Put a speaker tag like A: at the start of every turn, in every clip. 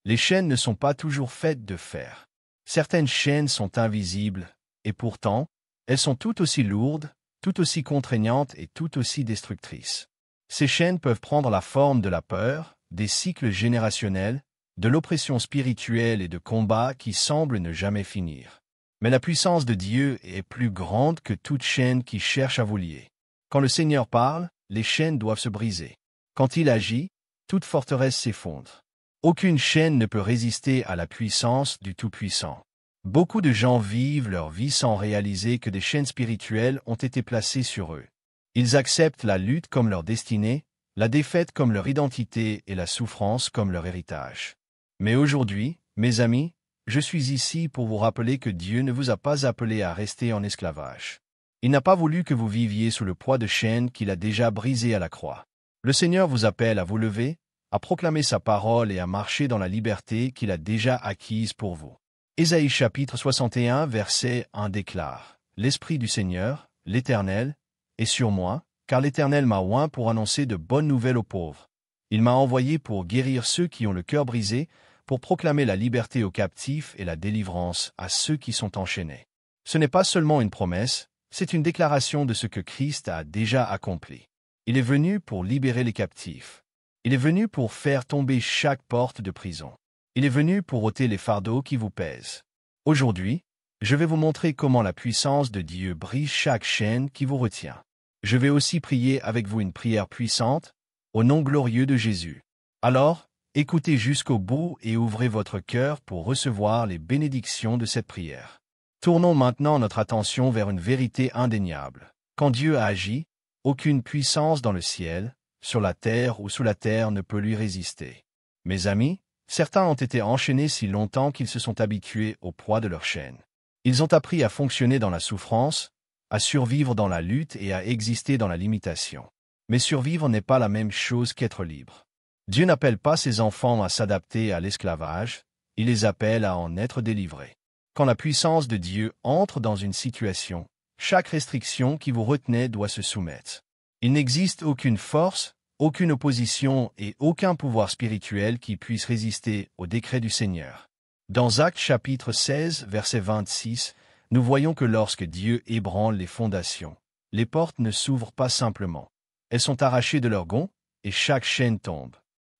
A: Les chaînes ne sont pas toujours faites de fer. Certaines chaînes sont invisibles, et pourtant, elles sont tout aussi lourdes, tout aussi contraignantes et tout aussi destructrices. Ces chaînes peuvent prendre la forme de la peur, des cycles générationnels, de l'oppression spirituelle et de combats qui semblent ne jamais finir. Mais la puissance de Dieu est plus grande que toute chaîne qui cherche à vous lier. Quand le Seigneur parle, les chaînes doivent se briser. Quand il agit, toute forteresse s'effondre. Aucune chaîne ne peut résister à la puissance du Tout-Puissant. Beaucoup de gens vivent leur vie sans réaliser que des chaînes spirituelles ont été placées sur eux. Ils acceptent la lutte comme leur destinée, la défaite comme leur identité et la souffrance comme leur héritage. Mais aujourd'hui, mes amis, je suis ici pour vous rappeler que Dieu ne vous a pas appelé à rester en esclavage. Il n'a pas voulu que vous viviez sous le poids de chaînes qu'il a déjà brisées à la croix. Le Seigneur vous appelle à vous lever, à proclamer sa parole et à marcher dans la liberté qu'il a déjà acquise pour vous. Ésaïe chapitre 61 verset 1 déclare « L'Esprit du Seigneur, l'Éternel, est sur moi, car l'Éternel m'a oint pour annoncer de bonnes nouvelles aux pauvres. Il m'a envoyé pour guérir ceux qui ont le cœur brisé, pour proclamer la liberté aux captifs et la délivrance à ceux qui sont enchaînés. » Ce n'est pas seulement une promesse, c'est une déclaration de ce que Christ a déjà accompli. Il est venu pour libérer les captifs. Il est venu pour faire tomber chaque porte de prison. Il est venu pour ôter les fardeaux qui vous pèsent. Aujourd'hui, je vais vous montrer comment la puissance de Dieu brise chaque chaîne qui vous retient. Je vais aussi prier avec vous une prière puissante, au nom glorieux de Jésus. Alors, écoutez jusqu'au bout et ouvrez votre cœur pour recevoir les bénédictions de cette prière. Tournons maintenant notre attention vers une vérité indéniable. Quand Dieu a agi, aucune puissance dans le ciel, sur la terre ou sous la terre ne peut lui résister. Mes amis, certains ont été enchaînés si longtemps qu'ils se sont habitués au poids de leur chaîne. Ils ont appris à fonctionner dans la souffrance, à survivre dans la lutte et à exister dans la limitation. Mais survivre n'est pas la même chose qu'être libre. Dieu n'appelle pas ses enfants à s'adapter à l'esclavage, il les appelle à en être délivrés. Quand la puissance de Dieu entre dans une situation, chaque restriction qui vous retenait doit se soumettre. Il n'existe aucune force, aucune opposition et aucun pouvoir spirituel qui puisse résister au décret du Seigneur. Dans Actes chapitre 16, verset 26, nous voyons que lorsque Dieu ébranle les fondations, les portes ne s'ouvrent pas simplement. Elles sont arrachées de leur gonds, et chaque chaîne tombe.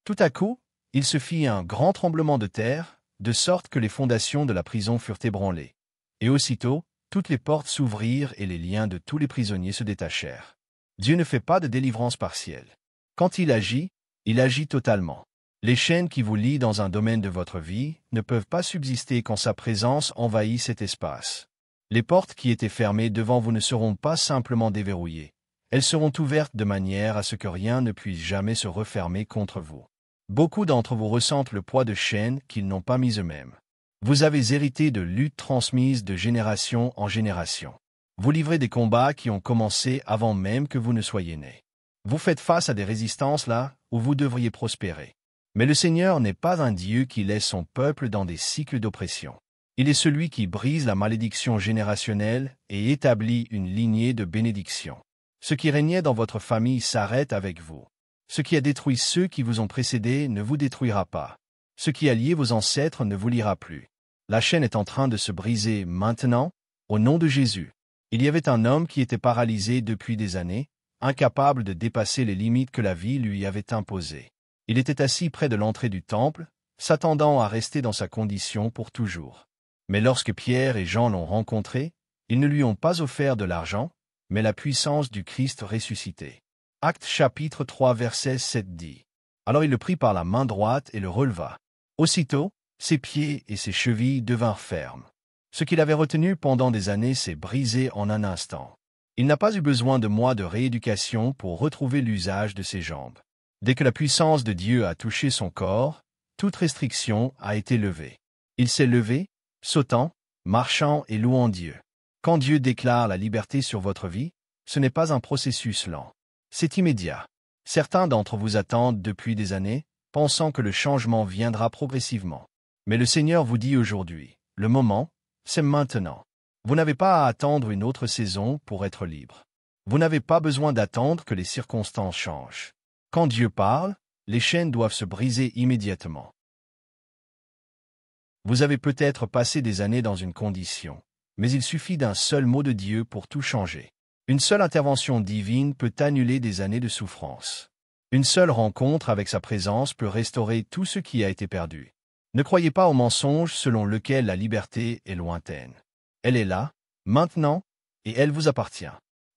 A: Tout à coup, il se fit un grand tremblement de terre, de sorte que les fondations de la prison furent ébranlées. Et aussitôt, toutes les portes s'ouvrirent et les liens de tous les prisonniers se détachèrent. Dieu ne fait pas de délivrance partielle. Quand il agit totalement. Les chaînes qui vous lient dans un domaine de votre vie ne peuvent pas subsister quand sa présence envahit cet espace. Les portes qui étaient fermées devant vous ne seront pas simplement déverrouillées. Elles seront ouvertes de manière à ce que rien ne puisse jamais se refermer contre vous. Beaucoup d'entre vous ressentent le poids de chaînes qu'ils n'ont pas mises eux-mêmes. Vous avez hérité de luttes transmises de génération en génération. Vous livrez des combats qui ont commencé avant même que vous ne soyez nés. Vous faites face à des résistances là où vous devriez prospérer. Mais le Seigneur n'est pas un Dieu qui laisse son peuple dans des cycles d'oppression. Il est celui qui brise la malédiction générationnelle et établit une lignée de bénédictions. Ce qui régnait dans votre famille s'arrête avec vous. Ce qui a détruit ceux qui vous ont précédés ne vous détruira pas. Ce qui a lié vos ancêtres ne vous liera plus. La chaîne est en train de se briser maintenant, au nom de Jésus. Il y avait un homme qui était paralysé depuis des années, incapable de dépasser les limites que la vie lui avait imposées. Il était assis près de l'entrée du temple, s'attendant à rester dans sa condition pour toujours. Mais lorsque Pierre et Jean l'ont rencontré, ils ne lui ont pas offert de l'argent, mais la puissance du Christ ressuscité. Actes chapitre 3 verset 7 dit. Alors il le prit par la main droite et le releva. Aussitôt, ses pieds et ses chevilles devinrent fermes. Ce qu'il avait retenu pendant des années s'est brisé en un instant. Il n'a pas eu besoin de mois de rééducation pour retrouver l'usage de ses jambes. Dès que la puissance de Dieu a touché son corps, toute restriction a été levée. Il s'est levé, sautant, marchant et louant Dieu. Quand Dieu déclare la liberté sur votre vie, ce n'est pas un processus lent. C'est immédiat. Certains d'entre vous attendent depuis des années, pensant que le changement viendra progressivement. Mais le Seigneur vous dit aujourd'hui, le moment, c'est maintenant. Vous n'avez pas à attendre une autre saison pour être libre. Vous n'avez pas besoin d'attendre que les circonstances changent. Quand Dieu parle, les chaînes doivent se briser immédiatement. Vous avez peut-être passé des années dans une condition, mais il suffit d'un seul mot de Dieu pour tout changer. Une seule intervention divine peut annuler des années de souffrance. Une seule rencontre avec sa présence peut restaurer tout ce qui a été perdu. Ne croyez pas au mensonge selon lequel la liberté est lointaine. Elle est là, maintenant, et elle vous appartient.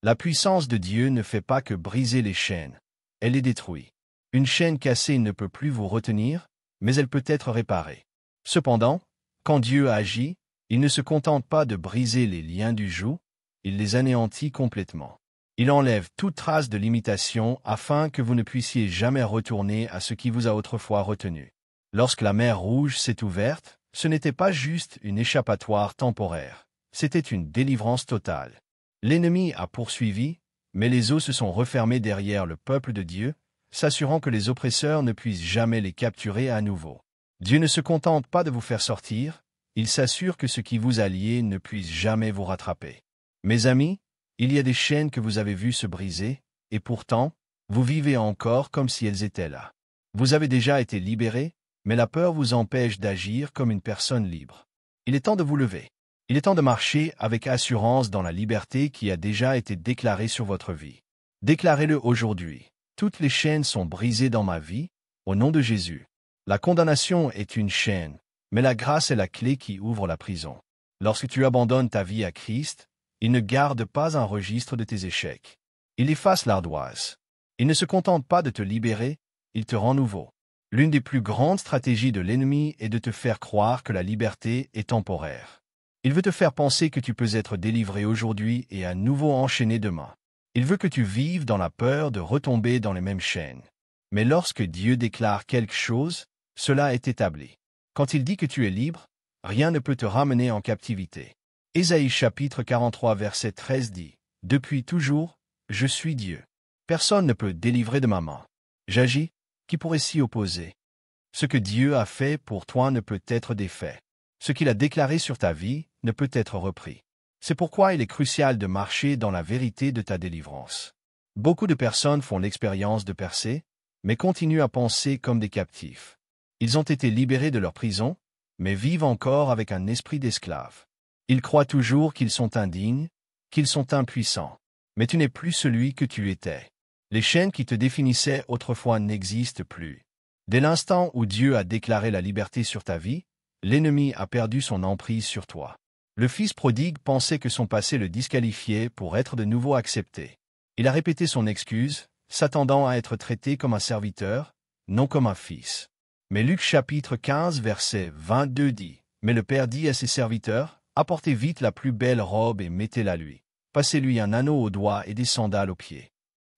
A: La puissance de Dieu ne fait pas que briser les chaînes, elle les détruit. Une chaîne cassée ne peut plus vous retenir, mais elle peut être réparée. Cependant, quand Dieu agit, il ne se contente pas de briser les liens du joug, il les anéantit complètement. Il enlève toute trace de limitation afin que vous ne puissiez jamais retourner à ce qui vous a autrefois retenu. Lorsque la mer Rouge s'est ouverte, ce n'était pas juste une échappatoire temporaire, c'était une délivrance totale. L'ennemi a poursuivi, mais les eaux se sont refermées derrière le peuple de Dieu, s'assurant que les oppresseurs ne puissent jamais les capturer à nouveau. Dieu ne se contente pas de vous faire sortir, il s'assure que ce qui vous a lié ne puisse jamais vous rattraper. Mes amis, il y a des chaînes que vous avez vues se briser, et pourtant, vous vivez encore comme si elles étaient là. Vous avez déjà été libérés, mais la peur vous empêche d'agir comme une personne libre. Il est temps de vous lever. Il est temps de marcher avec assurance dans la liberté qui a déjà été déclarée sur votre vie. Déclarez-le aujourd'hui. Toutes les chaînes sont brisées dans ma vie, au nom de Jésus. La condamnation est une chaîne, mais la grâce est la clé qui ouvre la prison. Lorsque tu abandonnes ta vie à Christ, il ne garde pas un registre de tes échecs. Il efface l'ardoise. Il ne se contente pas de te libérer, il te rend nouveau. L'une des plus grandes stratégies de l'ennemi est de te faire croire que la liberté est temporaire. Il veut te faire penser que tu peux être délivré aujourd'hui et à nouveau enchaîné demain. Il veut que tu vives dans la peur de retomber dans les mêmes chaînes. Mais lorsque Dieu déclare quelque chose, cela est établi. Quand il dit que tu es libre, rien ne peut te ramener en captivité. Ésaïe chapitre 43 verset 13 dit « Depuis toujours, je suis Dieu. Personne ne peut délivrer de ma main. J'agis, qui pourrait s'y opposer? Ce que Dieu a fait pour toi ne peut être défait. Ce qu'il a déclaré sur ta vie ne peut être repris. C'est pourquoi il est crucial de marcher dans la vérité de ta délivrance. Beaucoup de personnes font l'expérience de percer, mais continuent à penser comme des captifs. Ils ont été libérés de leur prison, mais vivent encore avec un esprit d'esclave. Ils croient toujours qu'ils sont indignes, qu'ils sont impuissants. Mais tu n'es plus celui que tu étais. Les chaînes qui te définissaient autrefois n'existent plus. Dès l'instant où Dieu a déclaré la liberté sur ta vie, l'ennemi a perdu son emprise sur toi. Le fils prodigue pensait que son passé le disqualifiait pour être de nouveau accepté. Il a répété son excuse, s'attendant à être traité comme un serviteur, non comme un fils. Mais Luc chapitre 15 verset 22 dit « Mais le Père dit à ses serviteurs, apportez vite la plus belle robe et mettez-la lui. Passez-lui un anneau au doigt et des sandales aux pieds. »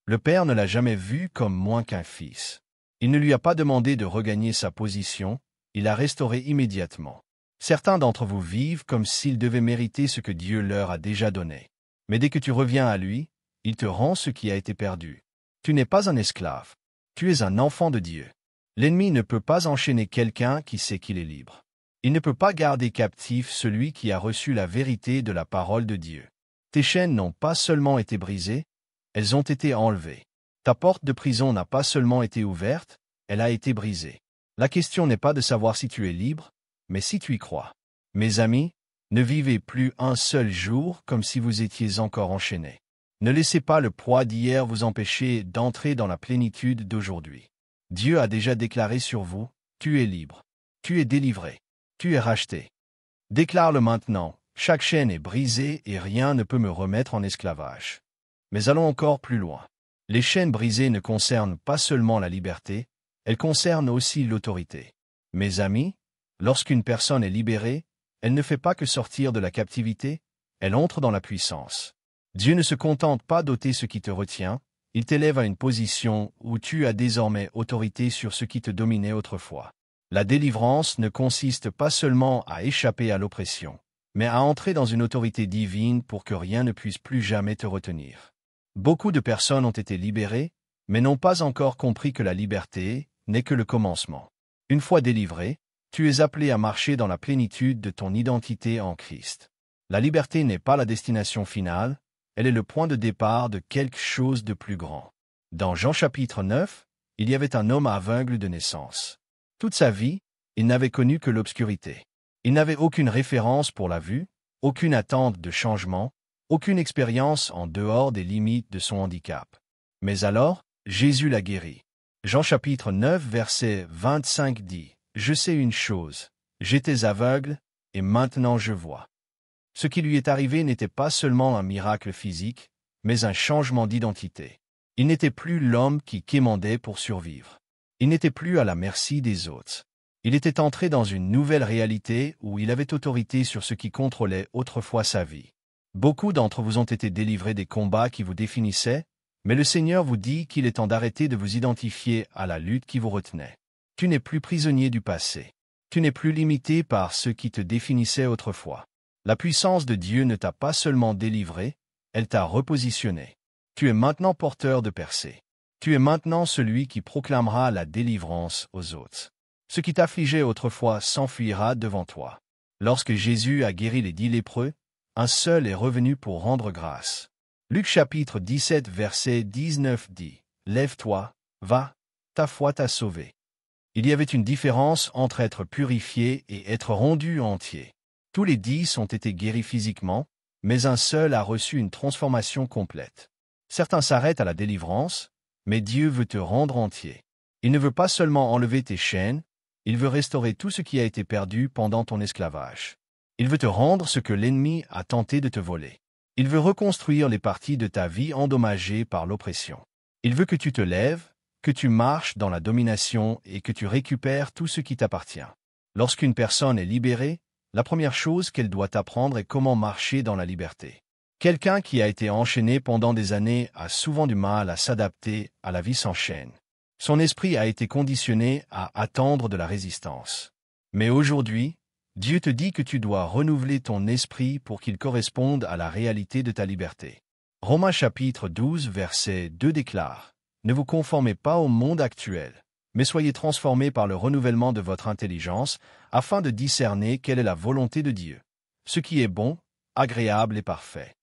A: Le Père ne l'a jamais vu comme moins qu'un fils. Il ne lui a pas demandé de regagner sa position, il l'a restauré immédiatement. Certains d'entre vous vivent comme s'ils devaient mériter ce que Dieu leur a déjà donné. Mais dès que tu reviens à lui, il te rend ce qui a été perdu. Tu n'es pas un esclave. Tu es un enfant de Dieu. L'ennemi ne peut pas enchaîner quelqu'un qui sait qu'il est libre. Il ne peut pas garder captif celui qui a reçu la vérité de la parole de Dieu. Tes chaînes n'ont pas seulement été brisées, elles ont été enlevées. Ta porte de prison n'a pas seulement été ouverte, elle a été brisée. La question n'est pas de savoir si tu es libre, mais si tu y crois. Mes amis, ne vivez plus un seul jour comme si vous étiez encore enchaînés. Ne laissez pas le poids d'hier vous empêcher d'entrer dans la plénitude d'aujourd'hui. Dieu a déjà déclaré sur vous, tu es libre. Tu es délivré. Tu es racheté. Déclare-le maintenant, chaque chaîne est brisée et rien ne peut me remettre en esclavage. Mais allons encore plus loin. Les chaînes brisées ne concernent pas seulement la liberté, elles concernent aussi l'autorité. Mes amis, lorsqu'une personne est libérée, elle ne fait pas que sortir de la captivité, elle entre dans la puissance. Dieu ne se contente pas d'ôter ce qui te retient, il t'élève à une position où tu as désormais autorité sur ce qui te dominait autrefois. La délivrance ne consiste pas seulement à échapper à l'oppression, mais à entrer dans une autorité divine pour que rien ne puisse plus jamais te retenir. Beaucoup de personnes ont été libérées, mais n'ont pas encore compris que la liberté n'est que le commencement. Une fois délivré, tu es appelé à marcher dans la plénitude de ton identité en Christ. La liberté n'est pas la destination finale, elle est le point de départ de quelque chose de plus grand. Dans Jean chapitre 9, il y avait un homme aveugle de naissance. Toute sa vie, il n'avait connu que l'obscurité. Il n'avait aucune référence pour la vue, aucune attente de changement, aucune expérience en dehors des limites de son handicap. Mais alors, Jésus l'a guéri. Jean chapitre 9 verset 25 dit « Je sais une chose, j'étais aveugle, et maintenant je vois. » Ce qui lui est arrivé n'était pas seulement un miracle physique, mais un changement d'identité. Il n'était plus l'homme qui quémandait pour survivre. Il n'était plus à la merci des autres. Il était entré dans une nouvelle réalité où il avait autorité sur ce qui contrôlait autrefois sa vie. Beaucoup d'entre vous ont été délivrés des combats qui vous définissaient, mais le Seigneur vous dit qu'il est temps d'arrêter de vous identifier à la lutte qui vous retenait. Tu n'es plus prisonnier du passé. Tu n'es plus limité par ce qui te définissait autrefois. La puissance de Dieu ne t'a pas seulement délivré, elle t'a repositionné. Tu es maintenant porteur de percée. Tu es maintenant celui qui proclamera la délivrance aux autres. Ce qui t'affligeait autrefois s'enfuira devant toi. Lorsque Jésus a guéri les 10 lépreux, un seul est revenu pour rendre grâce. Luc chapitre 17 verset 19 dit « Lève-toi, va, ta foi t'a sauvé. » Il y avait une différence entre être purifié et être rendu entier. Tous les 10 ont été guéris physiquement, mais un seul a reçu une transformation complète. Certains s'arrêtent à la délivrance, mais Dieu veut te rendre entier. Il ne veut pas seulement enlever tes chaînes, il veut restaurer tout ce qui a été perdu pendant ton esclavage. Il veut te rendre ce que l'ennemi a tenté de te voler. Il veut reconstruire les parties de ta vie endommagées par l'oppression. Il veut que tu te lèves, que tu marches dans la domination et que tu récupères tout ce qui t'appartient. Lorsqu'une personne est libérée, la première chose qu'elle doit apprendre est comment marcher dans la liberté. Quelqu'un qui a été enchaîné pendant des années a souvent du mal à s'adapter à la vie sans chaîne. Son esprit a été conditionné à attendre de la résistance. Mais aujourd'hui, Dieu te dit que tu dois renouveler ton esprit pour qu'il corresponde à la réalité de ta liberté. Romains chapitre 12 verset 2 déclare « Ne vous conformez pas au monde actuel, mais soyez transformés par le renouvellement de votre intelligence, afin de discerner quelle est la volonté de Dieu, ce qui est bon, agréable et parfait. »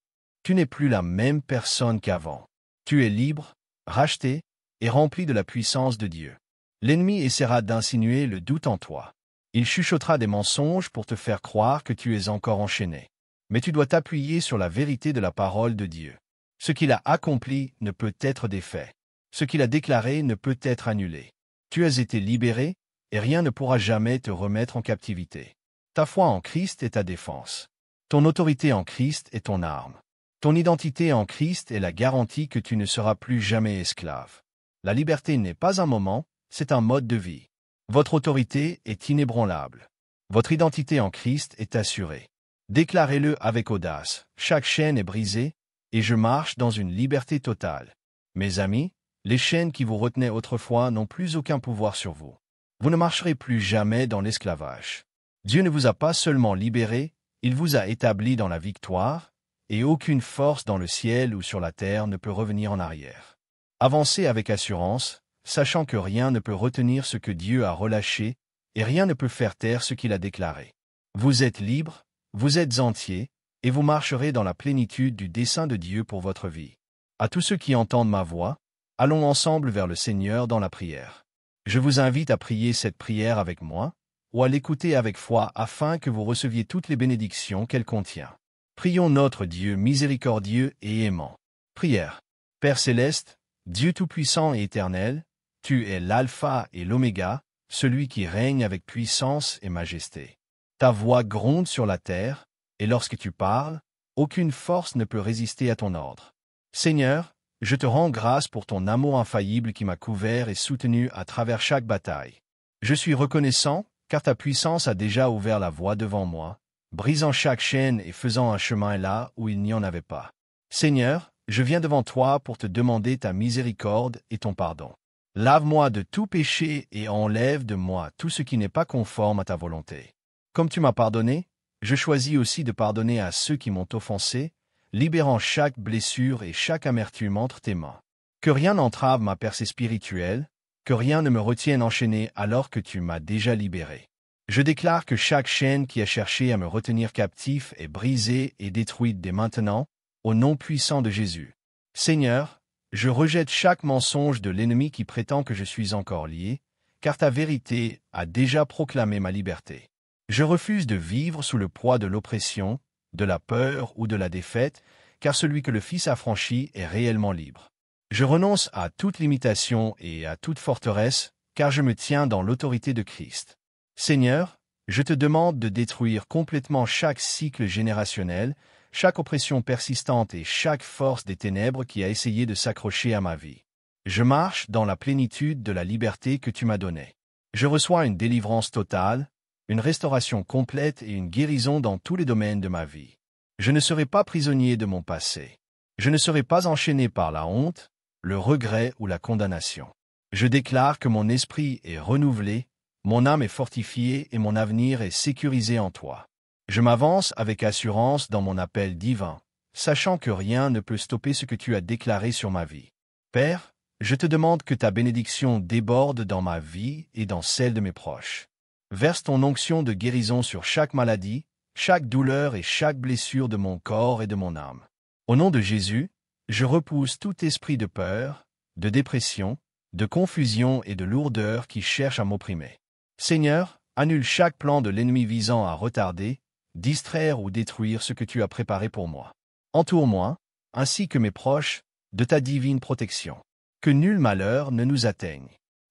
A: Tu n'es plus la même personne qu'avant. Tu es libre, racheté et rempli de la puissance de Dieu. L'ennemi essaiera d'insinuer le doute en toi. Il chuchotera des mensonges pour te faire croire que tu es encore enchaîné. Mais tu dois t'appuyer sur la vérité de la parole de Dieu. Ce qu'il a accompli ne peut être défait. Ce qu'il a déclaré ne peut être annulé. Tu as été libéré, et rien ne pourra jamais te remettre en captivité. Ta foi en Christ est ta défense. Ton autorité en Christ est ton arme. Ton identité en Christ est la garantie que tu ne seras plus jamais esclave. La liberté n'est pas un moment, c'est un mode de vie. Votre autorité est inébranlable. Votre identité en Christ est assurée. Déclarez-le avec audace. Chaque chaîne est brisée, et je marche dans une liberté totale. Mes amis, les chaînes qui vous retenaient autrefois n'ont plus aucun pouvoir sur vous. Vous ne marcherez plus jamais dans l'esclavage. Dieu ne vous a pas seulement libéré, il vous a établi dans la victoire, et aucune force dans le ciel ou sur la terre ne peut revenir en arrière. Avancez avec assurance, sachant que rien ne peut retenir ce que Dieu a relâché, et rien ne peut faire taire ce qu'il a déclaré. Vous êtes libre, vous êtes entier, et vous marcherez dans la plénitude du dessein de Dieu pour votre vie. À tous ceux qui entendent ma voix, allons ensemble vers le Seigneur dans la prière. Je vous invite à prier cette prière avec moi, ou à l'écouter avec foi afin que vous receviez toutes les bénédictions qu'elle contient. Prions notre Dieu miséricordieux et aimant. Prière. Père céleste, Dieu tout-puissant et éternel, tu es l'alpha et l'oméga, celui qui règne avec puissance et majesté. Ta voix gronde sur la terre, et lorsque tu parles, aucune force ne peut résister à ton ordre. Seigneur, je te rends grâce pour ton amour infaillible qui m'a couvert et soutenu à travers chaque bataille. Je suis reconnaissant, car ta puissance a déjà ouvert la voie devant moi, brisant chaque chaîne et faisant un chemin là où il n'y en avait pas. Seigneur, je viens devant toi pour te demander ta miséricorde et ton pardon. Lave-moi de tout péché et enlève de moi tout ce qui n'est pas conforme à ta volonté. Comme tu m'as pardonné, je choisis aussi de pardonner à ceux qui m'ont offensé, libérant chaque blessure et chaque amertume entre tes mains. Que rien n'entrave ma percée spirituelle, que rien ne me retienne enchaîné alors que tu m'as déjà libéré. Je déclare que chaque chaîne qui a cherché à me retenir captif est brisée et détruite dès maintenant, au nom puissant de Jésus. Seigneur, je rejette chaque mensonge de l'ennemi qui prétend que je suis encore lié, car ta vérité a déjà proclamé ma liberté. Je refuse de vivre sous le poids de l'oppression, de la peur ou de la défaite, car celui que le Fils a franchi est réellement libre. Je renonce à toute limitation et à toute forteresse, car je me tiens dans l'autorité de Christ. Seigneur, je te demande de détruire complètement chaque cycle générationnel, chaque oppression persistante et chaque force des ténèbres qui a essayé de s'accrocher à ma vie. Je marche dans la plénitude de la liberté que tu m'as donnée. Je reçois une délivrance totale, une restauration complète et une guérison dans tous les domaines de ma vie. Je ne serai pas prisonnier de mon passé. Je ne serai pas enchaîné par la honte, le regret ou la condamnation. Je déclare que mon esprit est renouvelé, mon âme est fortifiée et mon avenir est sécurisé en toi. Je m'avance avec assurance dans mon appel divin, sachant que rien ne peut stopper ce que tu as déclaré sur ma vie. Père, je te demande que ta bénédiction déborde dans ma vie et dans celle de mes proches. Verse ton onction de guérison sur chaque maladie, chaque douleur et chaque blessure de mon corps et de mon âme. Au nom de Jésus, je repousse tout esprit de peur, de dépression, de confusion et de lourdeur qui cherche à m'opprimer. Seigneur, annule chaque plan de l'ennemi visant à retarder, distraire ou détruire ce que tu as préparé pour moi. Entoure-moi, ainsi que mes proches, de ta divine protection. Que nul malheur ne nous atteigne.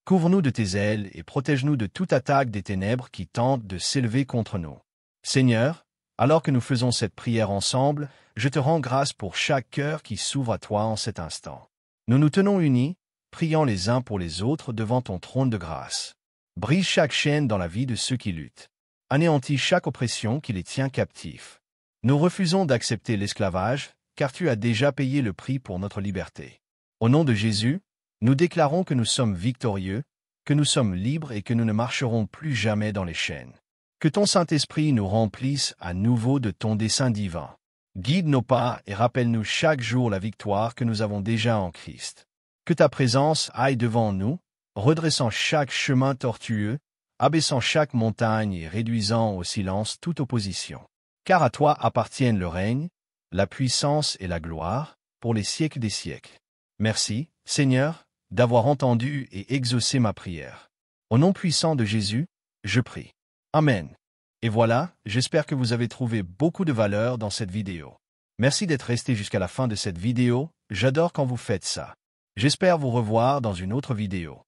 A: Couvre-nous de tes ailes et protège-nous de toute attaque des ténèbres qui tentent de s'élever contre nous. Seigneur, alors que nous faisons cette prière ensemble, je te rends grâce pour chaque cœur qui s'ouvre à toi en cet instant. Nous nous tenons unis, priant les uns pour les autres devant ton trône de grâce. Brise chaque chaîne dans la vie de ceux qui luttent. Anéantis chaque oppression qui les tient captifs. Nous refusons d'accepter l'esclavage, car tu as déjà payé le prix pour notre liberté. Au nom de Jésus, nous déclarons que nous sommes victorieux, que nous sommes libres et que nous ne marcherons plus jamais dans les chaînes. Que ton Saint-Esprit nous remplisse à nouveau de ton dessein divin. Guide nos pas et rappelle-nous chaque jour la victoire que nous avons déjà en Christ. Que ta présence aille devant nous, redressant chaque chemin tortueux, abaissant chaque montagne et réduisant au silence toute opposition. Car à toi appartiennent le règne, la puissance et la gloire, pour les siècles des siècles. Merci, Seigneur, d'avoir entendu et exaucé ma prière. Au nom puissant de Jésus, je prie. Amen. Et voilà, j'espère que vous avez trouvé beaucoup de valeur dans cette vidéo. Merci d'être resté jusqu'à la fin de cette vidéo, j'adore quand vous faites ça. J'espère vous revoir dans une autre vidéo.